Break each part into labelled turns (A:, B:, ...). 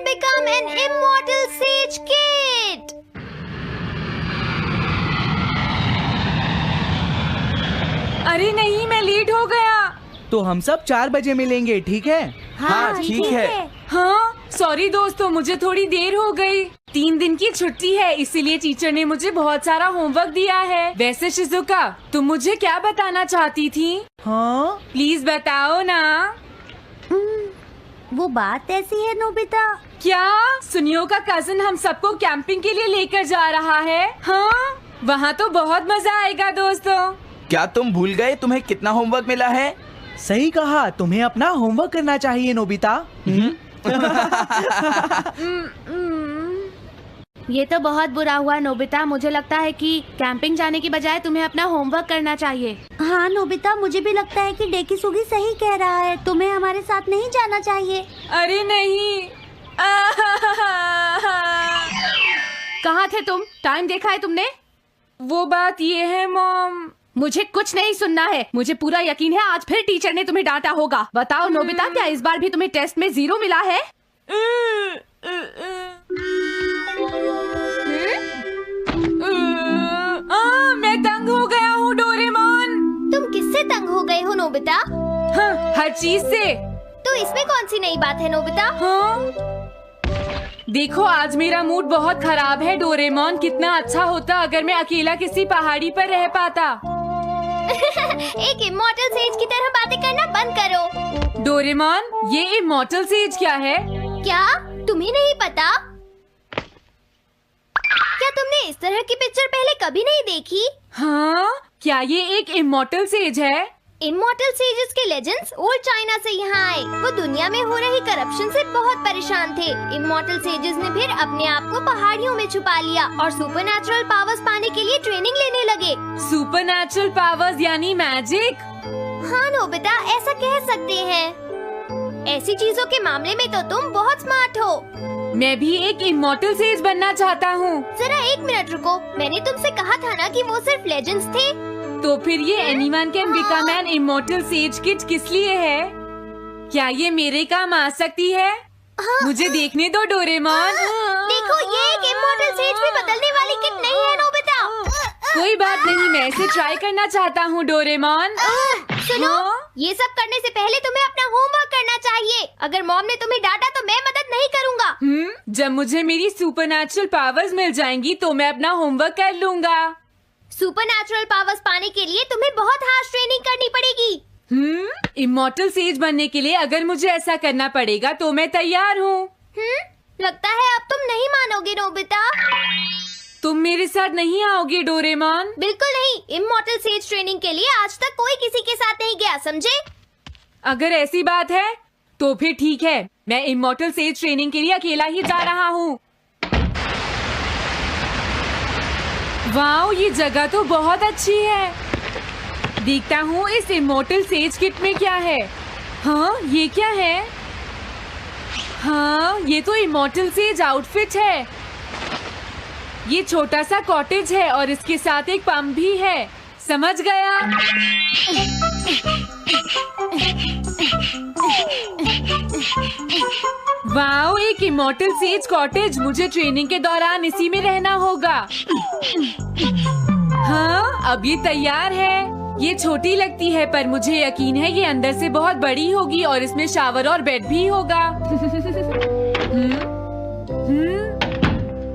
A: become an immortal sage kid.
B: अरे नहीं, मैं लेट हो गया।
C: तो हम सब 4 बजे मिलेंगे, ठीक है?
A: हाँ, ठीक है।
B: हाँ, सॉरी दोस्तों, मुझे थोड़ी देर हो गई। 3 दिन की छुट्टी है, इसीलिए टीचर ने मुझे बहुत सारा होमवर्क दिया है। वैसे शिजुका, तुम मुझे क्या बताना चाहती थी?
C: हाँ?
B: प्लीज बताओ ना।
A: वो बात ऐसी है नोबिता।
B: क्या सुनियो का कजिन हम सबको कैंपिंग के लिए लेकर जा रहा है? हाँ, वहाँ तो बहुत मजा आएगा दोस्तों।
D: क्या तुम भूल गए तुम्हें कितना होमवर्क मिला है?
C: सही कहा, तुम्हें अपना होमवर्क करना चाहिए नोबिता।
A: ये तो बहुत बुरा हुआ नोबिता। मुझे लगता है कि कैंपिंग जाने की बजाय तुम्हें अपना होमवर्क करना चाहिए। हाँ नोबिता, मुझे भी लगता है कि डेकिसुगी सही कह रहा है। तुम्हें हमारे साथ नहीं जाना चाहिए।
B: अरे नहीं।
A: कहाँ थे तुम? टाइम देखा है तुमने?
B: वो बात ये है मॉम।
A: मुझे कुछ नहीं सुनना है। मुझे पूरा यकीन है आज फिर टीचर ने तुम्हें डांटा होगा। बताओ नोबिता, क्या इस बार भी तुम्हें टेस्ट में 0 मिला है?
B: मैं तंग हो गया हूँ डोरेमोन।
A: तुम किससे तंग हो गए हो नोबिता?
B: हाँ, हर चीज से।
A: तो इसमें कौन सी नई बात है नोबिता?
B: हाँ? देखो, आज मेरा मूड बहुत खराब है डोरेमोन। कितना अच्छा होता अगर मैं अकेला किसी पहाड़ी पर रह पाता।
A: एक इमॉर्टल सेज की तरह बातें करना बंद करो।
B: डोरेमोन, ये इमॉर्टल सेज क्या है?
A: क्या तुम्हें नहीं पता? क्या तुमने इस तरह की पिक्चर पहले कभी नहीं देखी?
B: हाँ, क्या ये एक इमॉर्टल सेज है?
A: इमॉर्टल सेजेस के लेजेंड्स ओल्ड चाइना से यहाँ आए। वो दुनिया में हो रही करप्शन से बहुत परेशान थे। इमॉर्टल सेजेस ने फिर अपने आप को पहाड़ियों में छुपा लिया और सुपरनैचुरल पावर्स पाने के लिए ट्रेनिंग लेने लगे।
B: सुपरनैचुरल पावर्स यानी मैजिक?
A: हाँ नोबिता, ऐसा कह सकते हैं। ऐसी चीजों के मामले में तो तुम बहुत स्मार्ट हो।
B: मैं भी एक इमॉर्टल सेज बनना चाहता हूँ।
A: जरा 1 मिनट रुको। मैंने तुमसे कहा था ना कि वो सिर्फ लेजेंड्स थे।
B: तो फिर ये anyone can become an immortal says kit किस लिए है? क्या ये मेरे काम आ सकती है? मुझे देखने दो डोरेमोन।
A: देखो, ये एक इमॉर्टल सेज भी बदलने वाली किट नहीं है नोबिता।
B: कोई बात नहीं, मैं इसे ट्राई करना चाहता हूँ डोरेमोन।
A: सुनो, ये सब करने से पहले तुम्हें अपना होमवर्क करना चाहिए। अगर मॉम ने तुम्हें डांटा तो मैं मदद नहीं करूँगा।
B: जब मुझे मेरी सुपरनैचुरल पावर्स मिल जाएंगी तो मैं अपना होमवर्क कर लूँगा।
A: सुपरनैचुरल पावर्स पाने के लिए तुम्हें बहुत हार्श ट्रेनिंग करनी पड़ेगी।
B: इमॉर्टल सेज बनने के लिए अगर मुझे ऐसा करना पड़ेगा तो मैं तैयार हूँ।
A: लगता है अब तुम नहीं मानोगे नोबिता।
B: तुम मेरे साथ नहीं आओगे डोरेमोन?
A: बिल्कुल नहीं। इमॉर्टल सेज ट्रेनिंग के लिए आज तक कोई किसी के साथ नहीं गया, समझे?
B: अगर ऐसी बात है तो फिर ठीक है, मैं इमॉर्टल सेज ट्रेनिंग के लिए अकेला ही जा रहा हूँ। वाओ, ये जगह तो बहुत अच्छी है। देखता हूँ इस इमॉर्टल सेज किट में क्या है। हाँ, ये क्या है? हाँ, ये तो इमॉर्टल सेज आउटफिट है। ये छोटा सा कॉटेज है और इसके साथ एक पंप भी है। समझ गया। वाओ, एक इमॉर्टल सेज कॉटेज। मुझे ट्रेनिंग के दौरान इसी में रहना होगा। हाँ, अब ये तैयार है। ये छोटी लगती है पर मुझे यकीन है ये अंदर से बहुत बड़ी होगी और इसमें शावर और बेड भी होगा।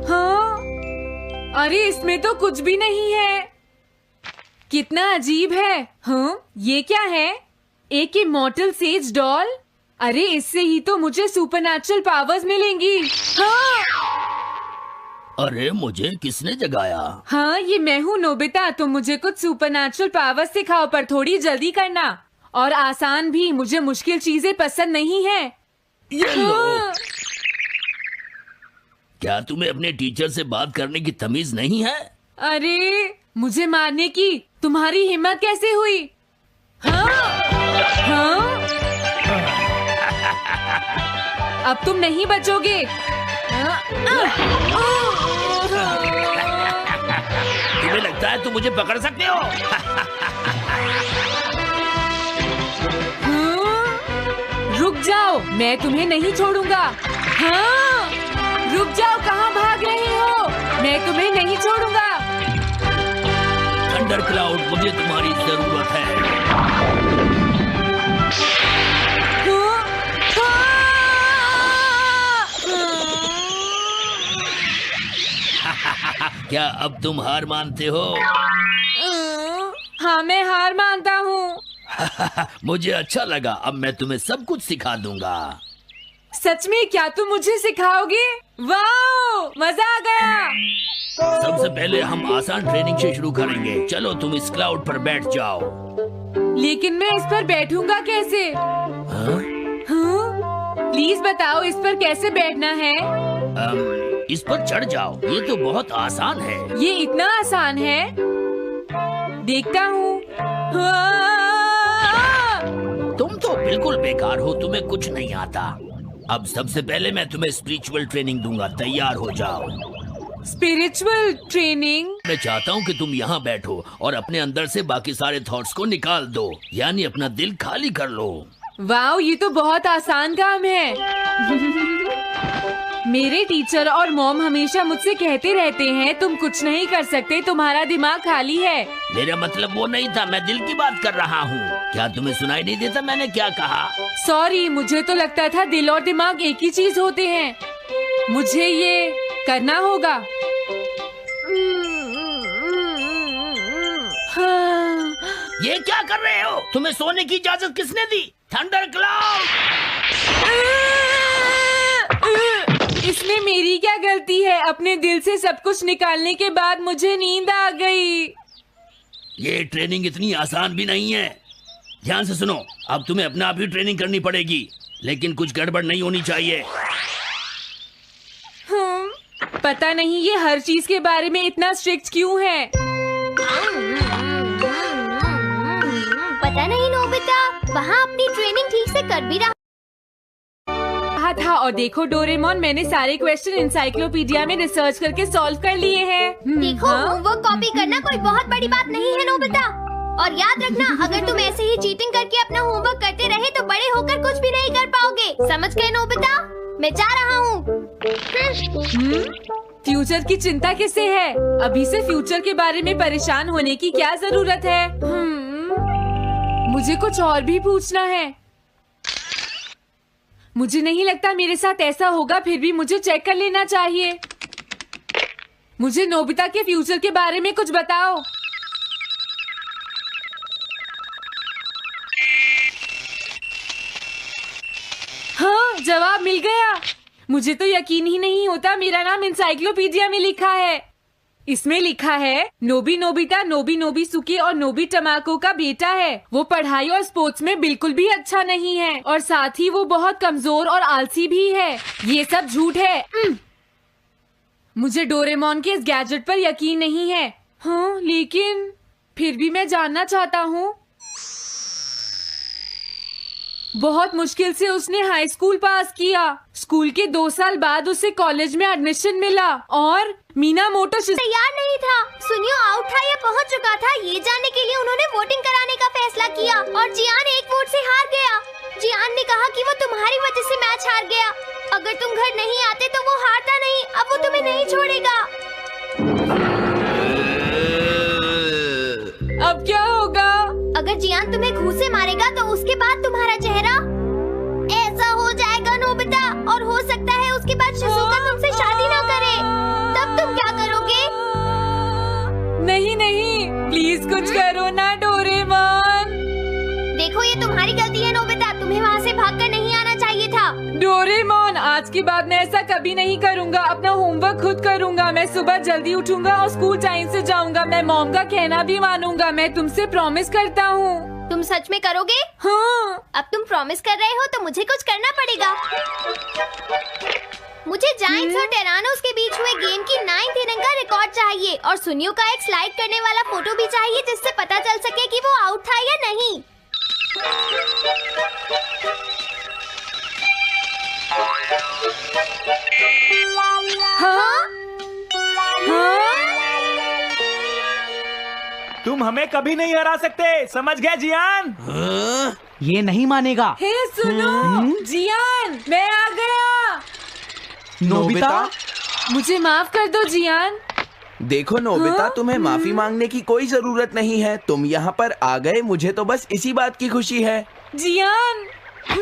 B: हाँ, अरे इसमें तो कुछ भी नहीं है। कितना अजीब है। हाँ, ये क्या है? एक इमॉर्टल सेज डॉल। अरे इससे ही तो मुझे सुपरनैचुरल पावर्स मिलेंगी। हाँ!
E: अरे मुझे किसने जगाया?
B: हाँ, ये मैं हूँ नोबिता। तुम मुझे कुछ सुपरनैचुरल पावर्स सिखाओ पर थोड़ी जल्दी करना और आसान भी। मुझे मुश्किल चीजें पसंद नहीं है।
E: ये लो।
B: हाँ।
E: क्या तुम्हें अपने टीचर से बात करने की तमीज नहीं है?
B: अरे मुझे मारने की तुम्हारी हिम्मत कैसे हुई? हाँ? हाँ? अब तुम नहीं बचोगे।
E: तुम्हें लगता है तुम मुझे पकड़ सकते हो?
B: रुक जाओ, मैं तुम्हें नहीं छोड़ूंगा। हाँ?
E: थंडर क्लाउड, मुझे तुम्हारी जरूरत है। क्या अब तुम हार मानते हो?
B: हाँ, मैं हार मानता हूँ।
E: मुझे अच्छा लगा, अब मैं तुम्हें सब कुछ सिखा दूंगा।
B: सच में? क्या तुम मुझे सिखाओगे? वाह, मजा आ गया।
E: सबसे पहले हम आसान ट्रेनिंग से शुरू करेंगे। चलो तुम इस क्लाउड पर बैठ जाओ।
B: लेकिन मैं इस पर बैठूंगा कैसे?
E: हाँ?
B: प्लीज बताओ, इस पर कैसे बैठना है?
E: इस पर चढ़ जाओ, ये तो बहुत आसान है।
B: ये इतना आसान है? देखता हूँ।
E: तुम तो बिल्कुल बेकार हो, तुम्हें कुछ नहीं आता। अब सबसे पहले मैं तुम्हें स्पिरिचुअल ट्रेनिंग दूंगा, तैयार हो जाओ।
B: Spiritual training?
E: मैं चाहता हूँ कि तुम यहाँ बैठो और अपने अंदर से बाकी सारे थॉट्स को निकाल दो, यानी अपना दिल खाली कर लो।
B: वाह, ये तो बहुत आसान काम है। मेरे टीचर और मॉम हमेशा मुझसे कहते रहते हैं, तुम कुछ नहीं कर सकते, तुम्हारा दिमाग खाली है।
E: मेरा मतलब वो नहीं था, मैं दिल की बात कर रहा हूँ। क्या तुम्हें सुनाई नहीं देता मैंने क्या कहा?
B: सॉरी, मुझे तो लगता था दिल और दिमाग एक ही चीज होते हैं। मुझे ये करना होगा। हाँ।
E: ये क्या कर रहे हो? तुम्हें सोने की इजाजत किसने दी? Thunder cloud!
B: इसमें मेरी क्या गलती है? अपने दिल से सब कुछ निकालने के बाद मुझे नींद आ गई।
E: ये ट्रेनिंग इतनी आसान भी नहीं है। ध्यान से सुनो, अब तुम्हें अपने आप ही ट्रेनिंग करनी पड़ेगी, लेकिन कुछ गड़बड़ नहीं होनी चाहिए।
B: पता नहीं ये हर चीज के बारे में इतना स्ट्रिक्ट क्यों है।
A: पता नहीं नोबिता, वहाँ अपनी ट्रेनिंग ठीक से कर भी रहा
B: था। और देखो डोरेमोन, मैंने सारे क्वेश्चन इंसाइक्लोपीडिया में रिसर्च करके सॉल्व कर लिए हैं।
A: देखो, होमवर्क कॉपी करना कोई बहुत बड़ी बात नहीं है नोबिता। और याद रखना, अगर तुम ऐसे ही चीटिंग करके अपना होमवर्क करते रहे तो बड़े होकर कुछ भी नहीं कर पाओगे। समझ गए नोबिता? मैं जा रहा हूँ।
B: फ्यूचर की चिंता किससे है? अभी से फ्यूचर के बारे में परेशान होने की क्या जरूरत है? मुझे कुछ और भी पूछना है। मुझे नहीं लगता मेरे साथ ऐसा होगा, फिर भी मुझे चेक कर लेना चाहिए। मुझे नोबिता के फ्यूचर के बारे में कुछ बताओ। हाँ, जवाब मिल गया। मुझे तो यकीन ही नहीं होता, मेरा नाम इंसाइक्लोपीडिया में लिखा है। इसमें लिखा है, नोबी नोबिता नोबी नोबिसुके और नोबी टमाको का बेटा है। वो पढ़ाई और स्पोर्ट्स में बिल्कुल भी अच्छा नहीं है और साथ ही वो बहुत कमजोर और आलसी भी है। ये सब झूठ है। मुझे डोरेमोन के इस गैजेट पर यकीन नहीं है। हाँ, लेकिन फिर भी मैं जानना चाहता हूँ। बहुत मुश्किल से उसने हाई स्कूल पास किया। स्कूल के 2 साल बाद उसे कॉलेज में एडमिशन मिला और मीनामोटो
A: तैयार नहीं था। सुनियो आउट था या पहुंच चुका था, ये जानने के लिए उन्होंने वोटिंग कराने का फैसला किया और जियान 1 वोट से हार गया। जियान ने कहा कि वो तुम्हारी वजह से मैच हार गया। अगर तुम घर नहीं आते तो वो हारता नहीं। अब वो तुम्हें नहीं छोड़ेगा।
B: अब क्या होगा?
A: अगर जियान तुम्हें घूंसे मारेगा तो उसके बाद तुम्हारा चेहरा ऐसा हो जाएगा नोबिता, और हो सकता है उसके बाद शिज़ुका तुमसे शादी ना करे। तब तुम क्या करोगे?
B: नहीं नहीं, प्लीज कुछ करो ना डोरेमोन।
A: देखो, ये तुम्हारी गलती है नोबिता, तुम्हें वहाँ से भागकर नहीं आना चाहिए था।
B: डोरेमोन, आज के बाद मैं ऐसा कभी नहीं करूँगा। अपना होमवर्क खुद करूँगा। मैं सुबह जल्दी उठूंगा और स्कूल टाइम से जाऊँगा। मैं मॉम का कहना भी मानूंगा। मैं तुमसे प्रॉमिस करता हूँ।
A: तुम सच में करोगे?
B: हाँ।
A: अब तुम प्रॉमिस कर रहे हो तो मुझे कुछ करना पड़ेगा। मुझे जायंट्स और टेरानोस के बीच हुए गेम की 9th इनिंग का रिकॉर्ड चाहिए और सुनियो का एक स्लाइड करने वाला फोटो भी चाहिए, जिससे पता चल सके कि वो आउट था या नहीं। हाँ?
B: हाँ?
C: तुम हमें कभी नहीं हरा सकते, समझ गए जियान? ये नहीं मानेगा।
B: हे सुनो, जियान, मैं आ गया।
C: नोबिता?
B: मुझे माफ कर दो जियान।
D: देखो नोबिता, तुम्हें माफी मांगने की कोई जरूरत नहीं है। तुम यहाँ पर आ गए, मुझे तो बस इसी बात की खुशी है।
B: जियान,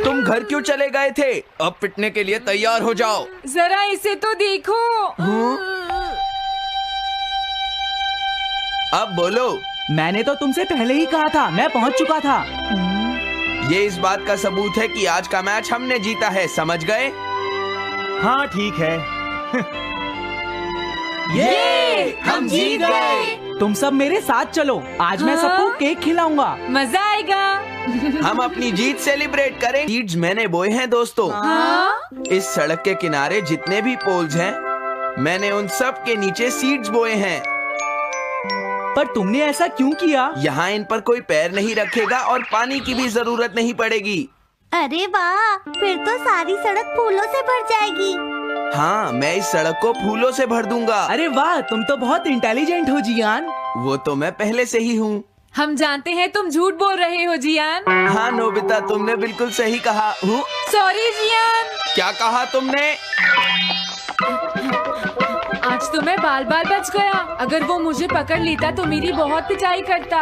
D: तुम घर क्यों चले गए थे? अब पिटने के लिए तैयार हो जाओ।
B: जरा इसे तो देखो।
D: अब बोलो।
C: मैंने तो तुमसे पहले ही कहा था, मैं पहुंच चुका था।
D: ये इस बात का सबूत है कि आज का मैच हमने जीता है, समझ गए?
C: हाँ ठीक है।
D: ये हम जीत गए।
C: तुम सब मेरे साथ चलो, आज मैं सबको केक खिलाऊंगा।
B: मजा आएगा।
D: हम अपनी जीत सेलिब्रेट करें। सीड्स मैंने बोए हैं दोस्तों।
B: हाँ?
D: इस सड़क के किनारे जितने भी पोल्स हैं, मैंने उन सब के नीचे सीड्स बोए हैं।
C: पर तुमने ऐसा क्यों किया?
D: यहाँ इन पर कोई पैर नहीं रखेगा और पानी की भी जरूरत नहीं पड़ेगी।
A: अरे वाह, फिर तो सारी सड़क फूलों से भर जाएगी।
D: हाँ, मैं इस सड़क को फूलों से भर दूंगा।
C: अरे वाह, तुम तो बहुत इंटेलिजेंट हो जियान।
D: वो तो मैं पहले से ही हूँ।
B: हम जानते हैं तुम झूठ बोल रहे हो जियान।
D: हाँ नोबिता, तुमने बिल्कुल सही कहा।
B: Sorry Gian.
D: क्या कहा तुमने?
B: आज तो मैं बाल बाल बच गया। अगर वो मुझे पकड़ लेता तो मेरी बहुत पिटाई करता।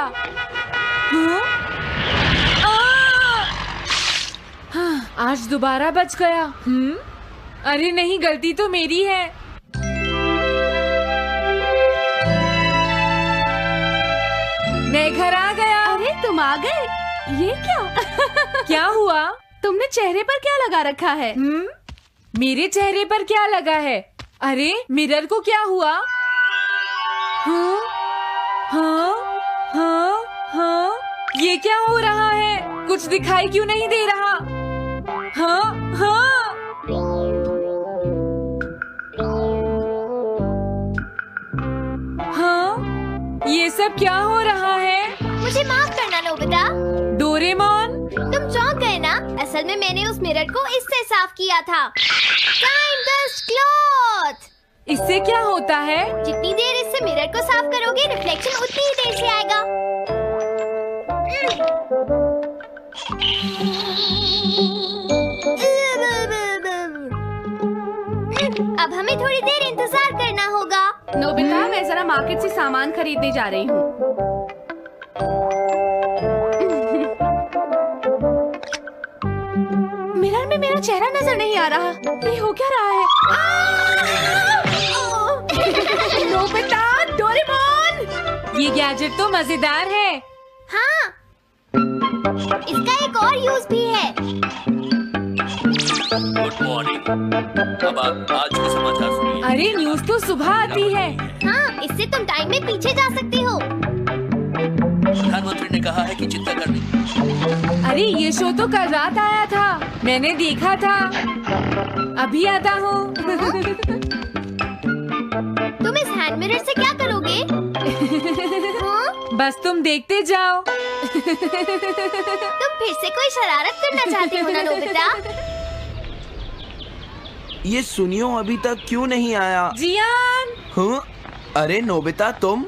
B: हाँ, आज दोबारा बच गया। अरे नहीं, गलती तो मेरी है। मैं घर आ गया।
F: अरे तुम आ गए, ये क्या?
B: क्या हुआ?
F: तुमने चेहरे पर क्या लगा रखा है?
B: मेरे चेहरे पर क्या लगा है? अरे मिरर को क्या हुआ? हाँ, हाँ, हाँ, हाँ, ये क्या हो रहा है? कुछ दिखाई क्यों नहीं दे रहा? हाँ, हाँ। हाँ, ये सब क्या हो रहा है?
A: मुझे माफ करना नोबिता।
B: डोरेमोन,
A: तुम चौंक गए ना? असल में मैंने उस मिरर को इससे साफ किया था। Time dust cloth.
B: इससे क्या होता है?
A: जितनी देर इससे मिरर को साफ करोगे, रिफ्लेक्शन उतनी ही देर से आएगा। अब हमें थोड़ी देर इंतजार करना होगा।
F: नोबिता, मैं जरा मार्केट से सामान खरीदने जा रही हूँ। मिरर में मेरा चेहरा नजर नहीं आ रहा। ये हो क्या रहा है? Nobita, Doraemon!
B: ये गैजेट तो मजेदार है।
A: हाँ, इसका एक और यूज भी है।
E: Good morning. अब आप आज के समाचार सुनिए।
B: अरे न्यूज तो सुबह आती है।
A: हाँ, इससे तुम टाइम में पीछे जा सकते हो।
E: प्रधानमंत्री ने कहा है कि चिंता करनी।
B: अरे ये शो तो कल रात आया था, मैंने देखा था। अभी आता हूँ।
A: तुम इस हैंड मिरर से क्या करोगे? हाँ?
B: बस तुम देखते जाओ।
A: तुम फिर से कोई शरारत करना चाहते हो ना नोबिता?
D: ये सुनियो अभी तक क्यों नहीं आया?
B: जियान,
D: हाँ? अरे नोबिता, तुम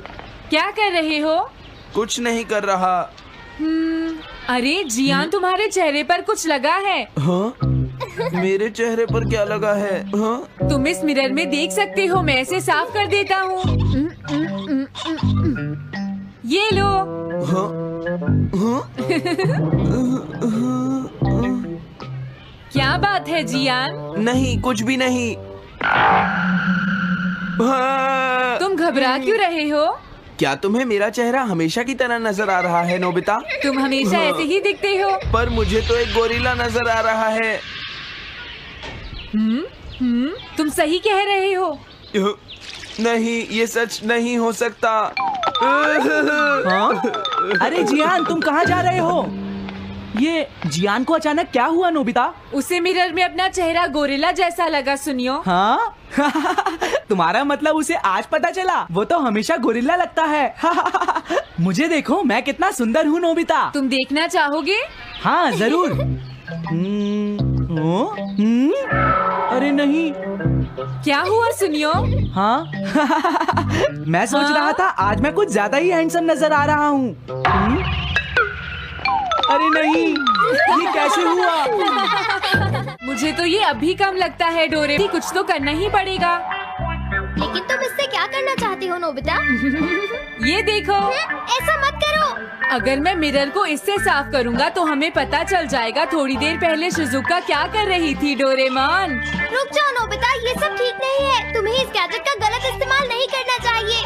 B: क्या कर रहे हो?
D: कुछ नहीं कर रहा।
B: अरे जियान, तुम्हारे चेहरे पर कुछ लगा है।
D: हाँ? मेरे चेहरे पर क्या लगा है? हाँ?
B: तुम इस मिरर में देख सकते हो, मैं इसे साफ कर देता हूँ। ये लो।
D: हाँ? हाँ?
B: क्या बात है जियान?
D: नहीं, कुछ भी नहीं। हाँ।
B: तुम घबरा क्यों रहे हो?
D: क्या तुम्हें मेरा चेहरा हमेशा की तरह नजर आ रहा है नोबिता?
B: तुम हमेशा ऐसे ही दिखते हो।
D: पर मुझे तो एक गोरिल्ला नजर आ रहा है।
B: तुम सही कह रहे हो।
D: नहीं, ये सच नहीं हो सकता।
C: हाँ? अरे जियान, तुम कहाँ जा रहे हो? ये जियान को अचानक क्या हुआ नोबिता?
B: उसे मिरर में अपना चेहरा गोरिल्ला जैसा लगा। सुनियो।
C: हाँ? तुम्हारा मतलब उसे आज पता चला? वो तो हमेशा गोरिल्ला लगता है। मुझे देखो, मैं कितना सुंदर हूँ नोबिता।
B: तुम देखना चाहोगे?
C: हाँ जरूर। अरे नहीं।
B: क्या हुआ सुनियो?
C: हाँ? मैं सोच रहा था आज मैं कुछ ज्यादा ही हैंडसम नजर आ रहा हूँ। अरे नहीं, ये कैसे हुआ?
B: मुझे तो ये अभी कम लगता है डोरे। कुछ तो करना ही पड़ेगा।
A: लेकिन तुम इससे क्या क्या करना चाहते हो नोबिता?
B: ये देखो,
A: ऐसा मत करो।
B: अगर मैं मिरर को इससे साफ करूँगा तो हमें पता चल जाएगा थोड़ी देर पहले शिजुका क्या कर रही थी। डोरेमोन,
A: रुक जाओ नोबिता, ये सब ठीक नहीं है। तुम्हें इस गैजेट का गलत इस्तेमाल नहीं करना चाहिए।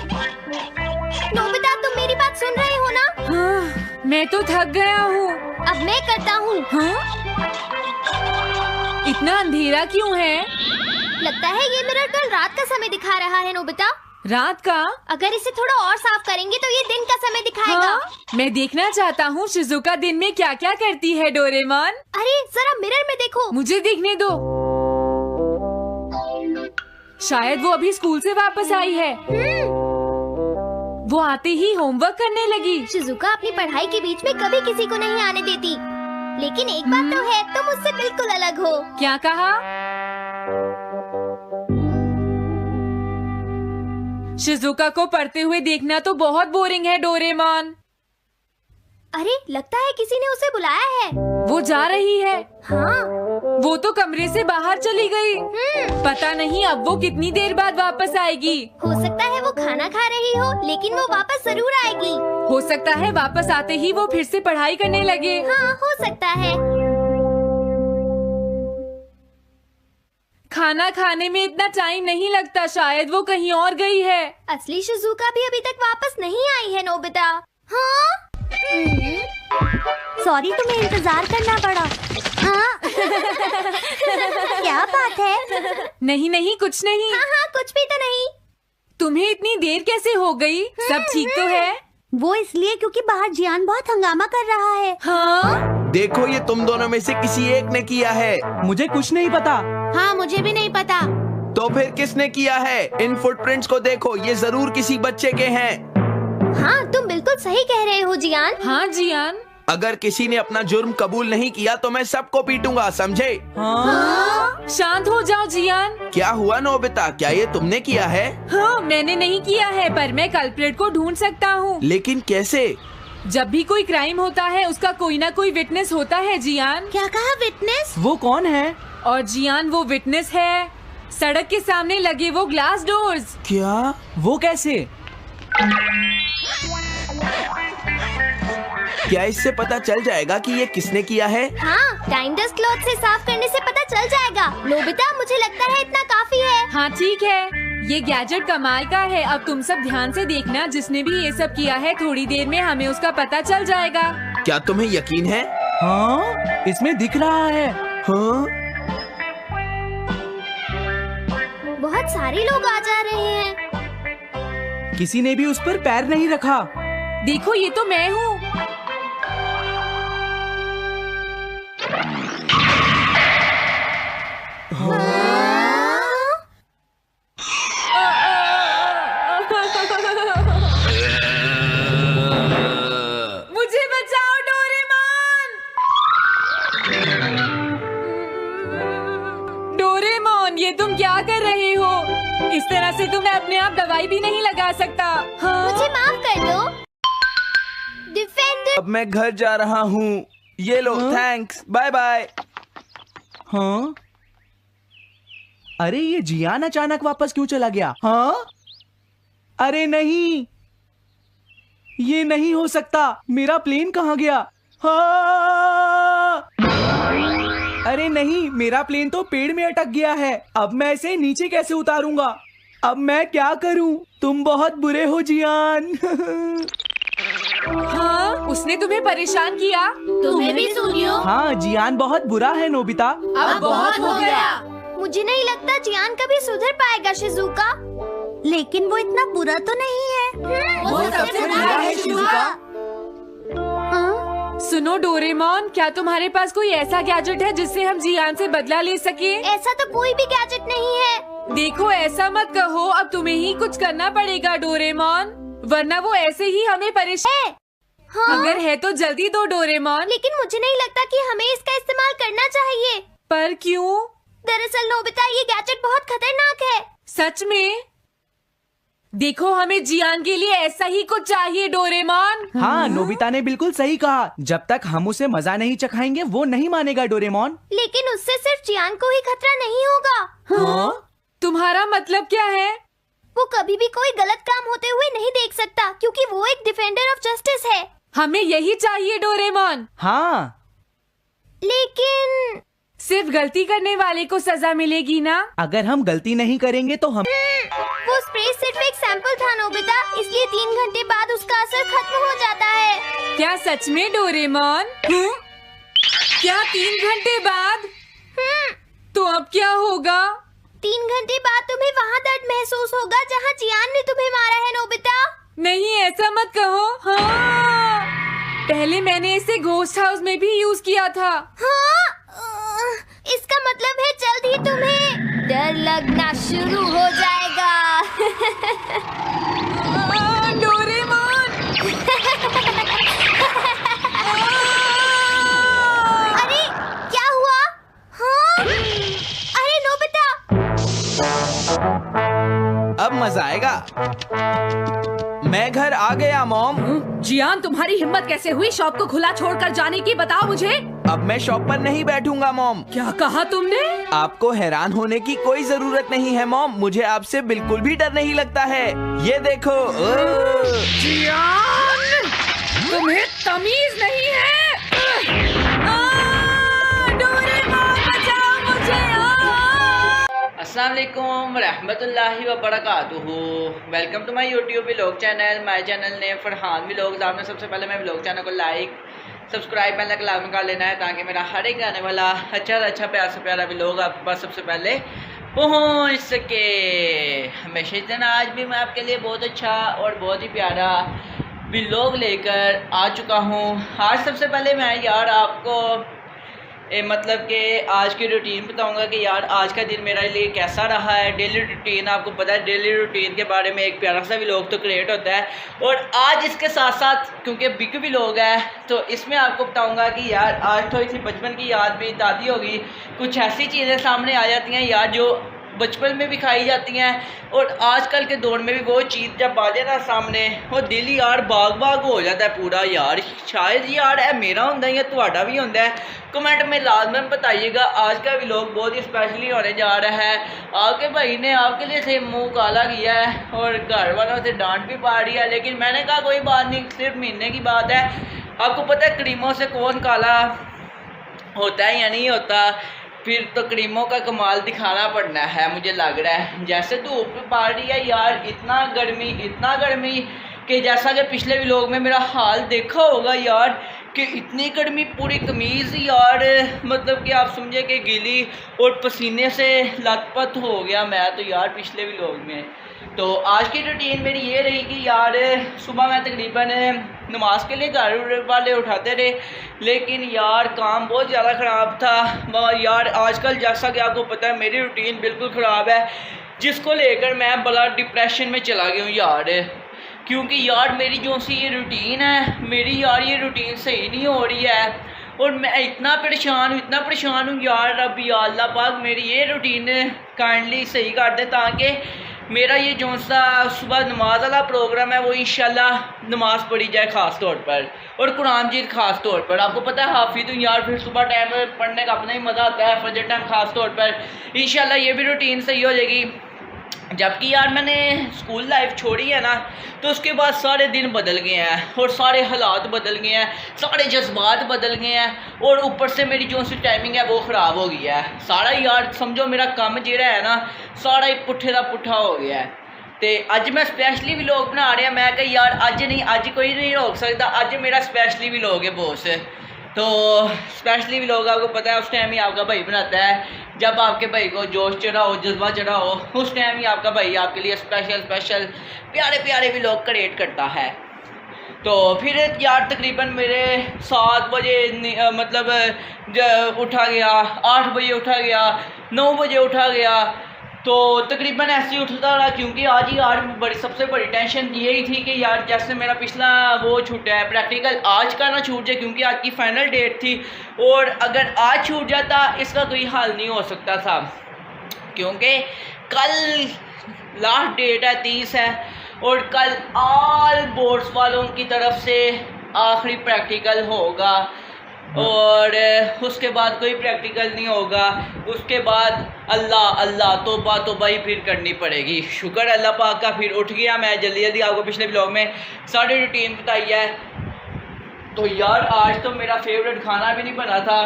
A: नोबिता, तुम मेरी बात सुन रहे हो ना?
B: हाँ, मैं तो थक गया हूँ।
A: अब मैं करता हूँ।
B: हाँ? इतना अंधेरा क्यों है?
A: लगता है ये मिरर कल रात का समय दिखा रहा है नोबिता।
B: रात का?
A: अगर इसे थोड़ा और साफ करेंगे तो ये दिन का समय दिखाएगा।
B: हाँ? मैं देखना चाहता हूँ शिजुका दिन में क्या क्या करती है। डोरेमोन,
A: अरे जरा मिरर में देखो।
B: मुझे देखने दो। शायद वो अभी स्कूल से वापस आई है। वो आते ही होमवर्क करने लगी।
A: शिजुका अपनी पढ़ाई के बीच में कभी किसी को नहीं आने देती। लेकिन एक बात तो है, तुम उससे बिल्कुल अलग हो।
B: क्या कहा? शिजुका को पढ़ते हुए देखना तो बहुत बोरिंग है डोरेमोन।
A: अरे लगता है किसी ने उसे बुलाया है।
B: वो जा रही है।
A: हाँ।
B: वो तो कमरे से बाहर चली गई। पता नहीं अब वो कितनी देर बाद वापस आएगी।
A: हो सकता है वो खाना खा रही हो, लेकिन वो वापस जरूर आएगी।
B: हो सकता है वापस आते ही वो फिर से पढ़ाई करने लगे।
A: हाँ, हो सकता है।
B: खाना खाने में इतना टाइम नहीं लगता, शायद वो कहीं और गई है।
A: असली शिजुका भी अभी तक वापस नहीं आई है नोबिता। हाँ?
G: सॉरी, तुम्हें इंतजार करना पड़ा। हाँ? क्या बात है?
B: नहीं नहीं, कुछ नहीं।
A: हाँ हाँ, कुछ भी तो नहीं।
B: तुम्हें इतनी देर कैसे हो गई? सब ठीक तो है?
G: वो इसलिए क्योंकि बाहर जियान बहुत हंगामा कर रहा है।
B: हाँ?
D: देखो, ये तुम दोनों में से किसी एक ने किया है।
C: मुझे कुछ नहीं पता।
F: हाँ, मुझे भी नहीं पता।
D: तो फिर किसने किया है? इन फुटप्रिंट्स को देखो, ये जरूर किसी बच्चे के हैं।
A: हाँ, तुम बिल्कुल सही कह रहे हो जियान।
B: हाँ जियान।
D: अगर किसी ने अपना जुर्म कबूल नहीं किया तो मैं सबको पीटूंगा, समझे?
C: हाँ?
B: शांत हो जाओ जियान।
D: क्या हुआ नोबिता, क्या ये तुमने किया है?
B: हाँ, मैंने नहीं किया है, पर मैं कल्प्रेट को ढूंढ सकता हूँ।
D: लेकिन कैसे?
B: जब भी कोई क्राइम होता है उसका कोई ना कोई विटनेस होता है जियान।
F: क्या कहा, विटनेस?
C: वो कौन है?
B: और जियान वो विटनेस है। सड़क के सामने लगे वो ग्लास डोर्स।
D: क्या?
C: वो कैसे?
D: क्या इससे पता चल जाएगा कि ये किसने किया है?
A: हाँ, टाइम डस्ट क्लॉथ से साफ करने से पता चल जाएगा। नोबिता, मुझे लगता है इतना काफी है।
B: हाँ ठीक है, ये गैजेट कमाल का है। अब तुम सब ध्यान से देखना, जिसने भी ये सब किया है थोड़ी देर में हमें उसका पता चल जाएगा।
D: क्या तुम्हें यकीन है?
C: हाँ, इसमें दिख रहा है।
D: हाँ?
A: बहुत सारे लोग आ जा रहे हैं।
C: किसी ने भी उस पर पैर नहीं रखा।
B: देखो, ये तो मैं हूँ। मुझे बचाओ डोरेमोन। डोरेमोन, ये तुम क्या कर रहे हो? इस तरह से तो मैं अपने आप दवाई भी नहीं लगा सकता। हाँ?
A: मुझे माफ कर दो। डिफेंडर।
D: अब मैं घर जा रहा हूँ। ये लो, थैंक्स, बाय बाय।
C: हाँ? अरे ये जियान अचानक वापस क्यों चला गया? हाँ? अरे नहीं, ये नहीं हो सकता। मेरा प्लेन कहाँ गया? हाँ! अरे नहीं, मेरा प्लेन तो पेड़ में अटक गया है। अब मैं इसे नीचे कैसे उतारूंगा? अब मैं क्या करूं? तुम बहुत बुरे हो जियान।
B: हाँ? उसने तुम्हें परेशान किया?
F: तुम्हें भी सुनियो।
C: हाँ, जियान बहुत बुरा है नोबिता।
B: अब बहुत हो गया।
A: मुझे नहीं लगता जियान कभी सुधर पाएगा शिजुका।
G: लेकिन वो इतना बुरा तो नहीं है।
F: वो सबसे बुरा है शिजुका।
G: हाँ?
B: सुनो डोरेमोन, क्या तुम्हारे पास कोई ऐसा गैजेट है जिससे हम जियान से बदला ले सके?
A: ऐसा तो कोई भी गैजेट नहीं है।
B: देखो, ऐसा मत कहो। अब तुम्हें ही कुछ करना पड़ेगा डोरेमोन, वरना वो ऐसे ही हमें परेशान।
A: हाँ?
B: अगर है तो जल्दी दो डोरेमोन।
A: लेकिन मुझे नहीं लगता कि हमें इसका इस्तेमाल करना चाहिए।
B: पर क्यों?
A: दरअसल नोबिता, ये गैजेट बहुत खतरनाक है।
B: सच में? देखो, हमें जियान के लिए ऐसा ही कुछ चाहिए डोरेमोन।
C: हाँ, नोबिता ने बिल्कुल सही कहा। जब तक हम उसे मजा नहीं चखाएंगे वो नहीं मानेगा डोरेमोन।
A: लेकिन उससे सिर्फ जियान को ही खतरा नहीं होगा।
C: हाँ?
B: तुम्हारा मतलब क्या है?
A: वो कभी भी कोई गलत काम होते हुए नहीं देख सकता क्योंकि वो एक डिफेंडर ऑफ जस्टिस है।
B: हमें यही चाहिए डोरेमोन।
C: हाँ,
A: लेकिन
B: सिर्फ गलती करने वाले को सजा मिलेगी ना?
C: अगर हम गलती नहीं करेंगे तो हम
A: वो स्प्रे सिर्फ एक सैंपल था नोबिता, इसलिए 3 घंटे बाद उसका असर खत्म हो जाता है।
B: क्या सच में डोरेमोन? क्या 3 घंटे बाद? तो अब क्या होगा?
A: 3 घंटे बाद तुम्हें वहाँ दर्द महसूस होगा जहाँ जियान ने तुम्हें मारा है नोबिता।
B: नहीं, ऐसा मत कहो। हाँ, पहले मैंने इसे घोस्ट हाउस में भी यूज किया था।
A: हाँ, इसका मतलब है जल्द ही तुम्हें डर लगना शुरू हो जाएगा।
B: डोरेमोन!
A: अरे क्या हुआ? हाँ? अरे नोबिता!
D: अब मजा आएगा। मैं घर आ गया मॉम।
F: जियान, तुम्हारी हिम्मत कैसे हुई शॉप को खुला छोड़कर जाने की? बताओ मुझे।
D: अब मैं शॉप पर नहीं बैठूंगा मॉम।
F: क्या कहा तुमने?
D: आपको हैरान होने की कोई जरूरत नहीं है मॉम, मुझे आपसे बिल्कुल भी डर नहीं लगता है। ये देखो।
F: जियान, तुम्हें तमीज नहीं है।
B: डोरेमोन, बचाओ मुझे!
H: अस्सलाम वालेकुम रहमतुल्लाहि व बरकातुहू। Welcome to my YouTube vlog channel. My channel name Farhan vlogs. आपने सबसे पहले मेरे व्लॉग चैनल को लाइक सब्सक्राइब बेल आइकन लाजमी कर लेना है ताकि मेरा हर एक आने वाला अच्छा प्यार से प्यारा व्लॉग आपके पास सबसे पहले पहुंच सके। हमेशा इस दिन आज भी मैं आपके लिए बहुत अच्छा और बहुत ही प्यारा व्लॉग लेकर आ चुका हूँ। आज सबसे पहले मैं यार आपको मतलब कि आज की रूटीन बताऊंगा कि यार आज का दिन मेरे लिए कैसा रहा है। डेली रूटीन, आपको पता है डेली रूटीन के बारे में एक प्यारा सा व्लॉग तो क्रिएट होता है। और आज इसके साथ साथ क्योंकि बिग व्लॉग है तो इसमें आपको बताऊंगा कि यार आज थोड़ी सी बचपन की याद भी ताज़ी होगी। कुछ ऐसी चीज़ें सामने आ जाती हैं यार जो बचपन में भी खाई जाती हैं और आजकल के दौर में भी वो चीज़ जब आ जाए ना सामने वो दिल यार बाग हो जाता है पूरा। यार शायद यार है मेरा होंदा या तुहाडा भी होंदा है। कमेंट में लाजमन बताइएगा। आज का व्लॉग बहुत ही स्पेशली होने जा रहा है। आपके भाई ने आपके लिए से मुंह काला किया है और घर वालों से डांट भी पा रही है, लेकिन मैंने कहा कोई बात नहीं, सिर्फ महीने की बात है। आपको पता है क्रीमों से कौन काला होता है या नहीं होता, फिर तो क्रीमों का कमाल दिखाना पड़ना है मुझे लग रहा है। जैसे धूप पड़ रही है यार, इतना गर्मी कि जैसा कि पिछले व्लॉग में मेरा हाल देखा होगा यार कि इतनी गर्मी, पूरी कमीज़ यार मतलब कि आप समझे कि गीली और पसीने से लथपथ हो गया मैं तो यार पिछले व्लॉग में। तो आज की रूटीन मेरी ये रही कि यार सुबह मैं तकरीबन नमाज के लिए घर वाले उठाते रहे, लेकिन यार काम बहुत ज़्यादा ख़राब था यार। आजकल जैसा कि आपको पता है मेरी रूटीन बिल्कुल ख़राब है, जिसको लेकर मैं बड़ा डिप्रेशन में चला गया हूँ यार। क्योंकि यार मेरी जो सी ये रूटीन है, मेरी यार ये रूटीन सही नहीं हो रही है और मैं इतना परेशान हूँ यार। अब या अल्लाह पाक मेरी ये रूटीन काइंडली सही कर दे ताकि मेरा ये जो सा सुबह नमाज वाला प्रोग्राम है वो इंशाल्लाह नमाज पढ़ी जाए ख़ास तौर पर, और कुरान मजीद ख़ास तौर पर। आपको पता है हाफिज़ हूँ यार, फिर सुबह टाइम पढ़ने का अपना ही मज़ा आता है, फजर टाइम ख़ास तौर पर। इंशाल्लाह ये भी रूटीन सही हो जाएगी। जबकि यार मैंने स्कूल लाइफ छोड़ी है ना तो उसके बाद सारे दिन बदल गए हैं और सारे हालात बदल गए हैं, सारे जज्बात बदल गए हैं और ऊपर से मेरी जो सी टाइमिंग है वो ख़राब हो गई है। सारा यार समझो मेरा काम जेड़ा है ना सारा ही पुट्ठे का पुट्ठा हो गया है। तो अज मैं स्पैशली व्लॉग बना रहा, मैं कहा यार अज कोई नहीं रोक सकता, अज मेरा स्पैशली व्लॉग है बॉस। तो स्पेशली व्लॉग आपको पता है उस टाइम ही आपका भाई बनाता है जब आपके भाई को जोश चढ़ा हो, जज्बा चढ़ा हो, उस टाइम ही आपका भाई आपके लिए स्पेशल प्यारे व्लॉग क्रिएट करता है। तो फिर यार तकरीबन मेरे 7 बजे मतलब उठा गया, 8 बजे उठा गया, 9 बजे उठा गया, तो तकरीबन ऐसे ही उठता रहा। क्योंकि आज ही यार सबसे बड़ी टेंशन यही थी कि यार जैसे मेरा पिछला वो छूटा है प्रैक्टिकल, आज का ना छूट जाए क्योंकि आज की फाइनल डेट थी और अगर आज छूट जाता इसका कोई हाल नहीं हो सकता था क्योंकि कल लास्ट डेट है 30 है और कल ऑल बोर्ड्स वालों की तरफ से आखिरी प्रैक्टिकल होगा। और उसके बाद कोई प्रैक्टिकल नहीं होगा। उसके बाद अल्लाह अल्लाह तौबा तौबा ही फिर करनी पड़ेगी। शुक्र अल्लाह पाक का, फिर उठ गया मैं जल्दी जल्दी। आपको पिछले ब्लॉग में सारी रूटीन बताई है। तो यार आज तो मेरा फेवरेट खाना भी नहीं बना था,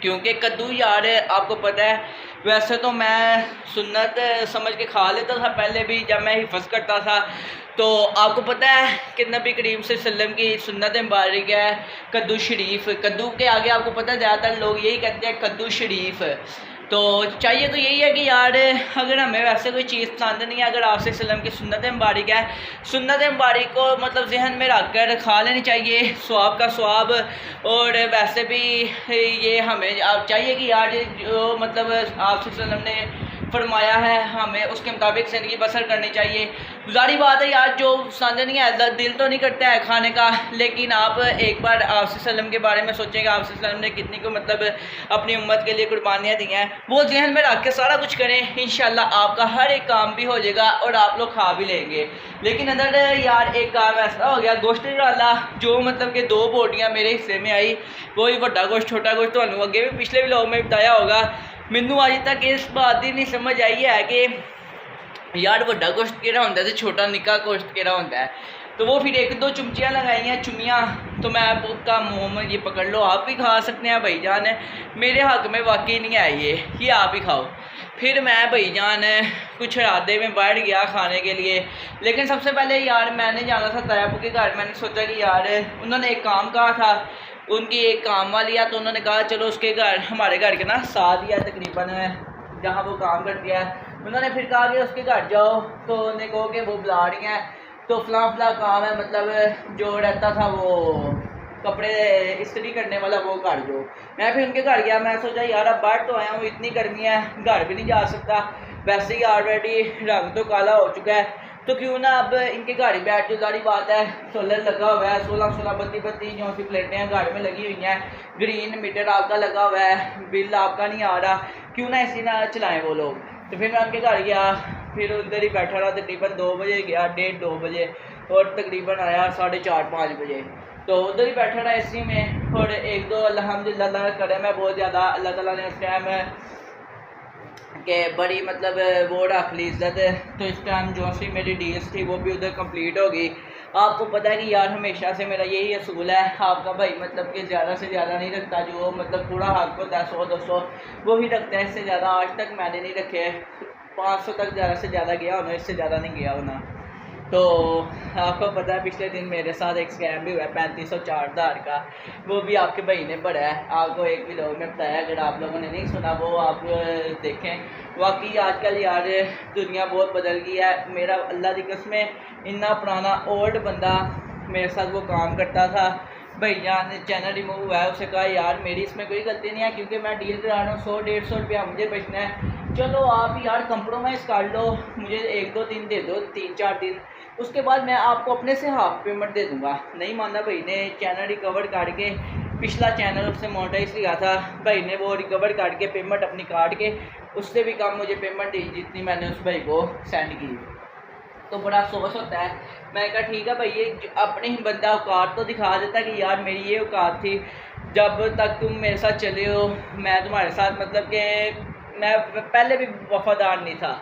H: क्योंकि कद्दू यार आपको पता है, वैसे तो मैं सुन्नत समझ के खा लेता था पहले भी जब मैं हिफ्ज़ करता था। तो आपको पता है कि नबी करीम सल्लल्लाहु अलैहि वसल्लम की सुन्नत मुबारक है कद्दू शरीफ। कद्दू के आगे आपको पता है ज़्यादातर लोग यही कहते हैं कद्दू शरीफ। तो चाहिए तो यही है कि यार अगर हमें वैसे कोई चीज़ पसंद नहीं है, अगर आपसे वसल्लम की सुन्नत मुबारक है, सुन्नत मुबारक को मतलब जहन में रख कर खा लेनी चाहिए, स्वाब का स्वाब। और वैसे भी ये हमें आप चाहिए कि यार जो मतलब आपसे वसल्लम ने फरमाया है हमें उसके मुताबिक ज़िंदगी बसर करनी चाहिए। गुजारी बात है यार, जो पसंद नहीं है, दिल तो नहीं करता है खाने का, लेकिन आप एक बार आप वसल्लम के बारे में सोचेंगे, आप वसल्लम ने कितनी को मतलब अपनी उम्मत के लिए कुर्बानियाँ दी हैं, वो जहन में रख के सारा कुछ करें, इंशाल्लाह आपका हर एक काम भी हो जाएगा और आप लोग खा भी लेंगे। लेकिन अंदर यार एक काम ऐसा हो गया गोश्त वाला, जो मतलब कि 2 बोटियाँ मेरे हिस्से में आई, वही बड़ा गोश्त छोटा गोश्त तो अगे भी पिछले व्लॉग में बताया होगा। मैनू अज तक इस बात की नहीं समझ आई है कि यार वड्डा गोश्त केड़ा होंदा है छोटा निक्का गोश्त केड़ा होंदा है। तो वो फिर 1-2 चुमचियाँ लगाई हैं, चुमियाँ, तो मैं आपका मुँह में ये पकड़ लो, आप भी खा सकते हैं भाईजान, मेरे हक में वाकई नहीं है ये आप ही खाओ। फिर मैं भाईजान कुछ इरादे में बैठ गया खाने के लिए। लेकिन सबसे पहले यार मैंने जाना था तैयब के घर। मैंने सोचा कि यार उन्होंने एक काम कहा था, उनकी एक काम वाली है, तो उन्होंने कहा चलो उसके घर, हमारे घर के ना साथ ही है तकरीबन जहाँ वो काम करती है, उन्होंने फिर कहा कि उसके घर जाओ। तो उन्होंने कहो कि वो बुला रही हैं, तो फला काम है, मतलब जो रहता था वो कपड़े इस्त्री करने वाला, वो घर जो। मैं फिर उनके घर गया। मैं सोचा यार अब बाहर तो आया हूँ, इतनी गर्मी है, घर भी नहीं जा सकता, वैसे ही ऑलरेडी रंग तो काला हो चुका है, तो क्यों ना अब इनके घर ही बैठ जो। सारी बात है, सोलर लगा हुआ है, 16 बत्ती जो सी प्लेटें हैं घर में लगी हुई हैं, ग्रीन मीटर आपका लगा हुआ है, बिल आपका नहीं आ रहा, क्यों ना इसी ना चलाएं वो लोग। तो फिर मैं उनके घर गया, फिर उधर ही बैठा रहा, तकरीबन 2 बजे गया, 1:30-2 बजे, और तकरीबन आया 4:30-5 बजे। तो उधर ही बैठा रहा एसी में, और 1-2 अल्हम्दुलिल्लाह करम है बहुत ज़्यादा, अल्लाह ताला ने उस टाइम के बड़ी मतलब वो रख ली इज़्ज़त। तो इस टाइम जो सी मेरी डील्स थी वो भी उधर कंप्लीट होगी। आपको पता है कि यार हमेशा से मेरा यही असूल है, आपका भाई मतलब कि ज़्यादा से ज़्यादा नहीं रखता, जो मतलब पूरा हक होता है 100-200 वो ही रखता है, इससे ज़्यादा आज तक मैंने नहीं रखे। 500 तक ज़्यादा से ज़्यादा गया होना, इससे ज़्यादा नहीं गया होना। तो आपको पता है पिछले दिन मेरे साथ एक स्कैम भी हुआ है 3504 का, वो भी आपके भाई ने पढ़ा है, आपको एक भी लोग ने बताया, अगर आप लोगों ने नहीं सुना वो आप देखें। वाकई आजकल यार दुनिया बहुत बदल गई है। मेरा अल्लाह की कसम इतना पुराना ओल्ड बंदा मेरे साथ वो काम करता था, भाईजान ने चैनल रिमूव हुआ है, उसे कहा यार मेरी इसमें कोई गलती नहीं है, क्योंकि मैं डील करा रहा हूँ, 100-150 रुपया मुझे बचना है, चलो आप यार कंप्रोमाइज़ कर लो, मुझे 1-2 दिन दे दो, 3-4 दिन, उसके बाद मैं आपको अपने से हाफ पेमेंट दे दूँगा। नहीं माना भाई ने, चैनल रिकवर करके, पिछला चैनल उससे मोनेटाइज लिया था, भाई ने वो रिकवर करके पेमेंट अपनी काट के उससे भी कम मुझे पेमेंट दी जितनी मैंने उस भाई को सेंड की। तो बड़ा अफसोस होता है। मैंने कहा ठीक है भाई, ये अपने ही बंदा औकात तो दिखा देता कि यार मेरी ये औकात थी, जब तक तुम मेरे साथ चले हो मैं तुम्हारे साथ मतलब कि मैं पहले भी वफादार नहीं था।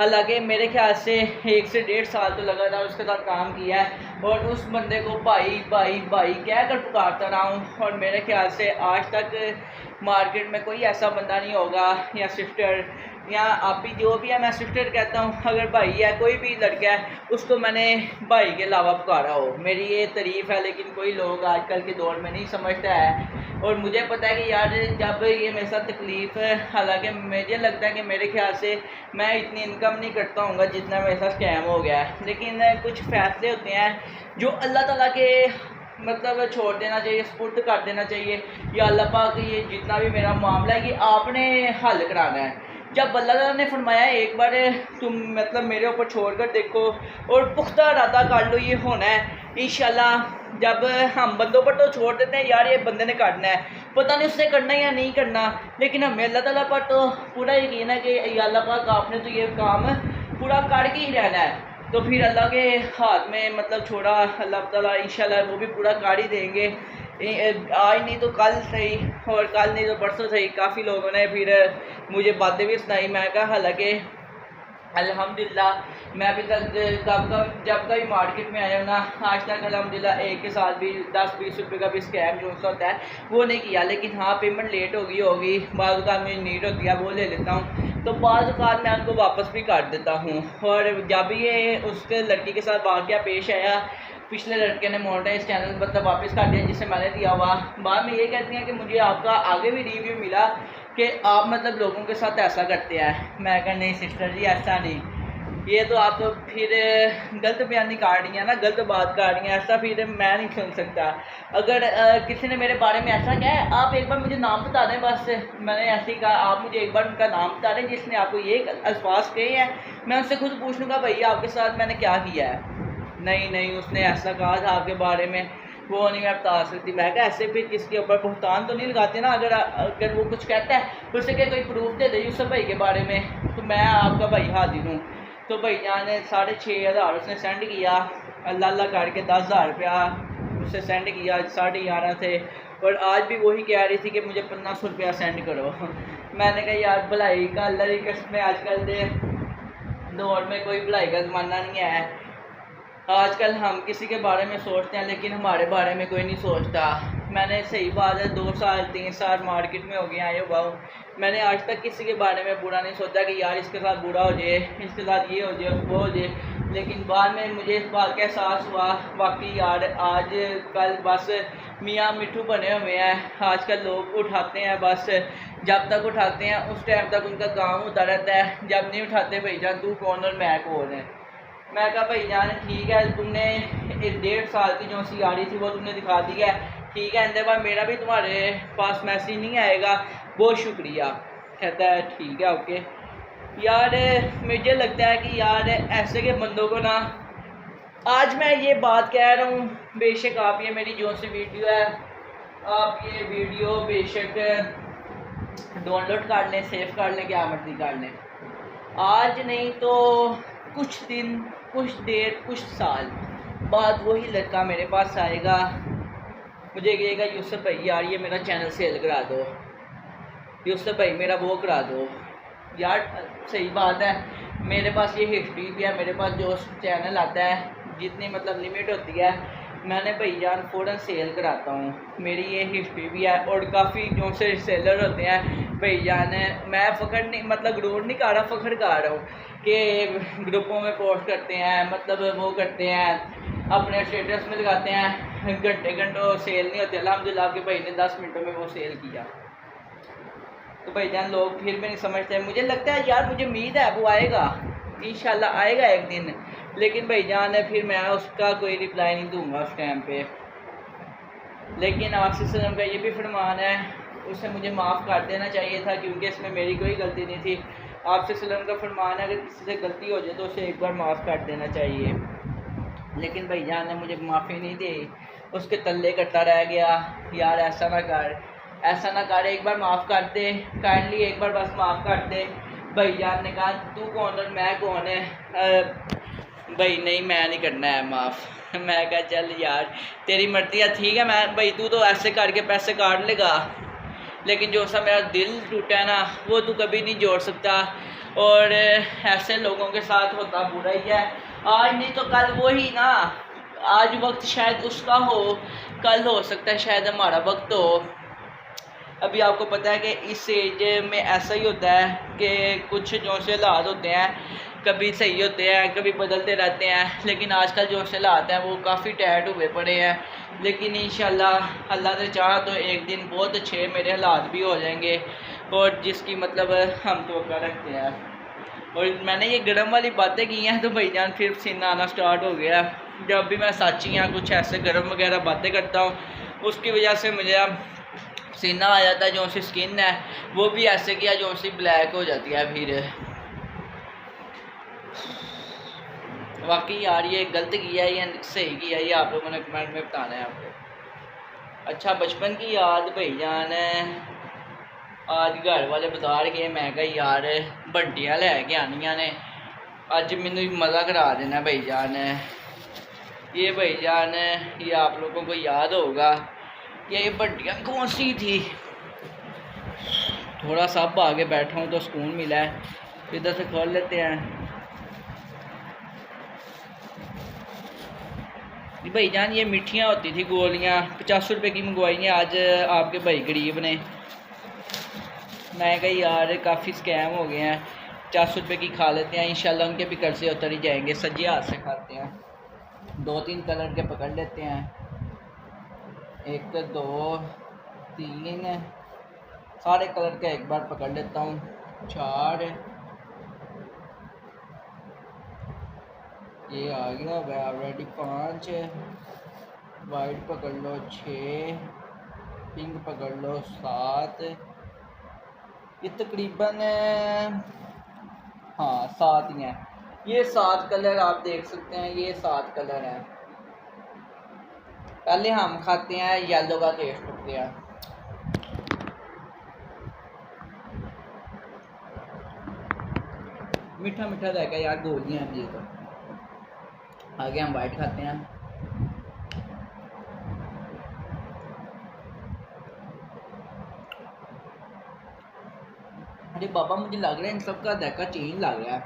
H: हालांकि मेरे ख्याल से 1 से 1.5 साल तो लगातार उसके साथ काम किया है, और उस बंदे को भाई भाई भाई कह कर पुकारता रहा हूँ, और मेरे ख्याल से आज तक मार्केट में कोई ऐसा बंदा नहीं होगा, या सिस्टर या आप भी जो भी है, मैं सिस्टर कहता हूँ, अगर भाई है कोई भी लड़का है उसको मैंने भाई के अलावा पुकारा हो। मेरी ये तारीफ़ है, लेकिन कोई लोग आजकल के दौर में नहीं समझता है। और मुझे पता है कि यार जब ये मेरे साथ तकलीफ़ है, हालांकि मुझे लगता है कि मेरे ख्याल से मैं इतनी इनकम नहीं करता हूँगा जितना मेरे साथ स्कैम हो गया है, लेकिन कुछ फ़ैसले होते हैं जो अल्लाह ताला के मतलब छोड़ देना चाहिए, स्पुर्द कर देना चाहिए, या अल्लाह पाक ये जितना भी मेरा मामला है ये आपने हल कराना है। जब अल्लाह ताला ने फरमाया एक बार तुम मतलब मेरे ऊपर छोड़ कर देखो और पुख्ता इरादा कर लो, ये होना है इंशाल्लाह। जब हम बंदों पर तो छोड़ देते हैं यार ये बंदे ने करना है, पता नहीं उससे करना या नहीं करना, लेकिन हमें अल्लाह ताला पर तो पूरा यकीन है कि अल्लाह पाक आपने तो ये काम पूरा करके ही रहना है। तो फिर अल्लाह के हाथ में मतलब छोड़ा, अल्लाह ताला इंशाल्लाह वो भी पूरा कर ही देंगे। आज नहीं तो कल सही और कल नहीं तो परसों सही काफ़ी लोगों ने फिर मुझे बातें भी सुनाई। मैं कहा हालांकि अल्हम्दुलिल्लाह मैं अभी तक जब कभी मार्केट में आया हूँ ना आज तक अल्हम्दुलिल्लाह एक के साथ भी 10-20 रुपये का भी स्कैम जो होता है वो नहीं किया। लेकिन हाँ पेमेंट लेट होगी बाद का मुझे नीड होती है वो ले लेता हूँ, तो बाद मैं उनको वापस भी कर देता हूँ। और जब ये उसके लड़की के साथ वाक़या पेश आया, पिछले लड़के ने मोनेटाइज चैनल मतलब वापस कर दिया जिससे मैंने दिया हुआ, बाद में ये कहती हैं कि मुझे आपका आगे भी रिव्यू मिला कि आप मतलब लोगों के साथ ऐसा करते हैं। मैं कहा नहीं सिस्टर जी ऐसा नहीं, ये तो आप तो फिर गलत बयानी कर रही हैं ना, गलत बात कर रही हैं, ऐसा फिर मैं नहीं सुन सकता। अगर किसी ने मेरे बारे में ऐसा कहा है आप एक बार मुझे नाम बता दें, बस मैंने ऐसे ही कहा आप मुझे एक बार उनका नाम बता दें जिसने आपको ये अल्फाज कहे हैं, मैं उनसे खुद पूछ लूँगा भैया आपके साथ मैंने क्या किया है। नहीं उसने ऐसा कहा था आपके बारे में, वो नहीं मैं बता सकती। मैं कहा ऐसे फिर किसके ऊपर भुगतान तो नहीं लगाते ना, अगर वो कुछ कहता है उससे क्या कोई प्रूफ दे दे यूसुफ भाई के बारे में, तो मैं आपका भाई हाजिर हूँ। तो भैया ने 6,500 उसने सेंड किया, अल्लाह करके 10,000 रुपया उससे सेंड किया 11:30 से, और आज भी वही कह रही थी कि मुझे 1500 रुपया सेंड करो। मैंने कहा यार भलाई का अल्लाह की कसम में आजकल के दौर में कोई भलाई का ज़माना नहीं है। आजकल हम किसी के बारे में सोचते हैं लेकिन हमारे बारे में कोई नहीं सोचता। मैंने सही बात है 2 साल 3 साल मार्केट में हो गया आए हुआ हूँ, मैंने आज तक किसी के बारे में बुरा नहीं सोचा कि यार इसके साथ बुरा हो जाए, इसके साथ ये हो जाए वो हो जाए। लेकिन बाद में मुझे इस बात का एहसास हुआ वाकई यार आज कल बस मियाँ मिट्ठू बने हुए हैं। आजकल लोग उठाते हैं, बस जब तक उठाते हैं उस टाइम तक उनका काम होता रहता है, जब नहीं उठाते भैया तू कौन और मैं कौन है। मैं कहा भाई जान ठीक है तुमने 1.5 साल की जो सी आ रही थी वो तुमने दिखा दी है, ठीक है इंदे बाद मेरा भी तुम्हारे पास मैसेज नहीं आएगा, बहुत शुक्रिया। कहता है ठीक है ओके। यार मुझे लगता है कि यार ऐसे के बंदों को ना, आज मैं ये बात कह रहा हूँ बेशक आप ये मेरी जो सी वीडियो है आप ये वीडियो बेशक डाउनलोड कर लें, सेव कर लें, क्या मर्जी कर लें, आज नहीं तो कुछ दिन कुछ देर कुछ साल बाद वही लड़का मेरे पास आएगा, मुझे कहेगा यूसुफ भाई यार ये मेरा चैनल सेल करा दो, यूसुफ भाई मेरा वो करा दो। यार सही बात है मेरे पास ये हिस्ट्री भी है, मेरे पास जो चैनल आता है जितनी मतलब लिमिट होती है मैंने भैयान फ़ौरन सेल कराता हूँ, मेरी ये हिस्ट्री भी है। और काफ़ी जो से सेलर होते हैं भैयान, मैं फ़ख्र नहीं मतलब गुरूर नहीं कर रहा, फ़ख्र कर रहा हूँ कि ग्रुपों में पोस्ट करते हैं, मतलब वो करते हैं अपने स्टेटस में लगाते हैं, घंटों सेल नहीं होती। अल्हम्दुलिल्लाह आपके भाई ने 10 मिनटों में वो सेल किया। तो भाईजान लोग फिर भी नहीं समझते। मुझे लगता है यार मुझे उम्मीद है वो आएगा, इंशाल्लाह आएगा एक दिन, लेकिन भाईजान है फिर मैं उसका कोई रिप्लाई नहीं दूंगा उस टाइम पे। लेकिन आपसे सल्लम का ये भी फरमान है उसे मुझे माफ़ कर देना चाहिए था क्योंकि इसमें मेरी कोई गलती नहीं थी। आपसे सल्लम का फरमान है अगर किसी से गलती हो जाए तो उसे एक बार माफ़ कर देना चाहिए, लेकिन भाईजान ने मुझे माफ़ी नहीं दी, उसके तल्ले करता रह गया। यार ऐसा ना कर, ऐसा ना कर, एक बार माफ़ कर दे, काइंडली एक बार बस माफ़ कर दे। भैया ने कहा तू कौन और मैं कौन है, भाई नहीं मैं नहीं करना है माफ़। मैं कहा चल यार तेरी मर्जी है, ठीक है मैं भाई तू तो ऐसे करके पैसे काट लेगा, लेकिन जो सा मेरा दिल टूटा है ना वो तू कभी नहीं जोड़ सकता। और ऐसे लोगों के साथ होता बुरा ही है, आज नहीं तो कल वो ही ना, आज वक्त शायद उसका हो, कल हो सकता है शायद हमारा वक्त हो। अभी आपको पता है कि इस एज में ऐसा ही होता है कि कुछ जो से हालात होते हैं कभी सही होते हैं कभी बदलते रहते हैं, लेकिन आजकल जो से हालात हैं वो काफ़ी टाइट हुए पड़े हैं। लेकिन इंशाल्लाह अल्लाह ने चाहा तो एक दिन बहुत अच्छे मेरे हालात भी हो जाएंगे और जिसकी मतलब हम तो रखते हैं। और मैंने ये गर्म वाली बातें की हैं तो भाईजान फिर पसीना आना स्टार्ट हो गया। जब भी मैं सच्ची या कुछ ऐसे गर्म वगैरह बातें करता हूँ उसकी वजह से मुझे पसीना आ जाता है, जो सी स्किन है वो भी ऐसे किया जो सी ब्लैक हो जाती है। फिर वाकई यार ये गलत किया है या सही किया है ये आप लोगों ने कमेंट में बताना है आपको। अच्छा बचपन की याद भाईजान आज घर वाले बाजार गए, मैं कहा यार बंटियां लैके आनियां ने, अज मैनू मज़ा करा देना भाईजान। ये भाईजान ये आप लोगों को याद होगा ये बड्डियाँ कौन सी थी। थोड़ा सा अब आगे बैठा हूँ तो सुकून मिला है। इधर से खोल लेते हैं। भाई जान ये मिठियाँ होती थी गोलियाँ, 50 रुपए की मंगवाई हैं आज आपके भाई गरीब ने। मैं कही यार काफ़ी स्कैम हो गए हैं, 50 रुपए की खा लेते हैं, इंशाल्लाह उनके भी कर्जे उतर ही जाएंगे। सज्जे हाथ से खाते हैं। 2-3 कलर के पकड़ लेते हैं। 1 2 3 सारे कलर के एक बार पकड़ लेता हूँ। 4 ये आ गया ऑलरेडी। 5 वाइट पकड़ लो। 6 पिंक पकड़ लो। 7 ये तकरीबन हाँ 7 ही हैं। ये 7 कलर आप देख सकते हैं, ये 7 कलर हैं। पहले हम खाते हैं, येलो का टेस्ट करते हैं। मीठा मीठा रहेगा यार, गोलियां हैं ये तो। आगे हम वाइट खाते हैं। अरे बाबा मुझे लग रहा है इन सब का देखा चेंज लग रहा है।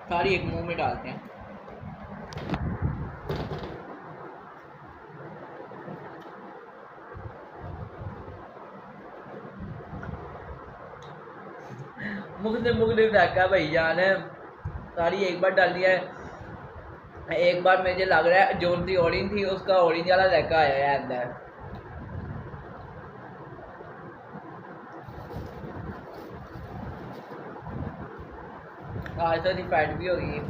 H: सारी एक मुंह में डालते हैं। मुख्तलिफ देखा भाई जान है, सारी एक बार डाली है। एक बार मुझे लग रहा है जो सी ऑरेंज थी उसका ऑरेंज वाला देखा आया है अंदर। आज तो रिफाइंड भी होगी।